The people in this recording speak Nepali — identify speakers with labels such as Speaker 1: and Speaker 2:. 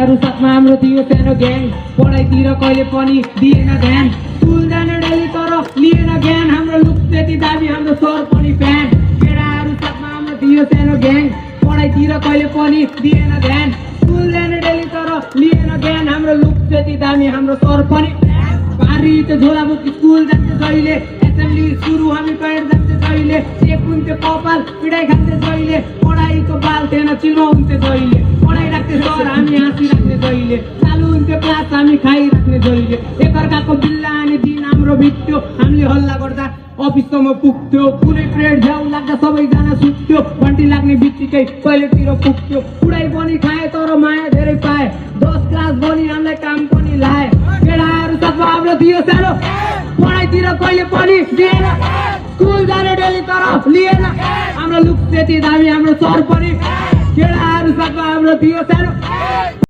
Speaker 1: केटाहरू साथमा हाम्रो थियो सानो ग्याङ पढाइतिर कहिले पनि दिएन ध्यान स्कुल जाने डेली तर लिएन ज्ञान हाम्रो लुक त्यति दामी हाम्रो सर पनि फ्यान केटाहरू साथमा हाम्रो थियो सानो ग्याङ पढाइतिर कहिले पनि दिएन ध्यान स्कुल जाने डेली तर लिएन ज्ञान हाम्रो लुक त्यति दामी हाम्रो सर पनि पारी त झोला बोकी स्कुल जान्थे जहिले एसेम्बली सुरु हामी पैड जान्थे जहिले चेक हुन्थे कपाल पिडाइ खान्थे जहिले पढाइको बाल थिएन चिनाउँथे जहिले पढाइ राख्थे सर हामी हाँसी राख्ने जहिले चालु हुन्थ्यो क्लास हामी खाइराख्ने जहिले एकअर्काको बिल्ला आने दिन हाम्रो बित्यो हामीले हल्ला गर्दा अफिससम्म पुग्थ्यो कुनै पिरियड झ्याउ लाग्दा सबैजना सुत्थ्यो घन्टी लाग्ने बित्तिकै टोइलेटतिर पुग्थ्यो उडाइ पनि खाए तर माया धेरै पाए 10 क्लास बनी हामीलाई काम पनि लाए केटाहरू साथमा हाम्रो थियो सानो पढाइतिर कहिले पनि दिएन स्कुल जाने डेली तर लिएन हाम्रो लुक त्यति दामी हाम्रो सर पनि केटाहरू साथमा हाम्रो थियो सानो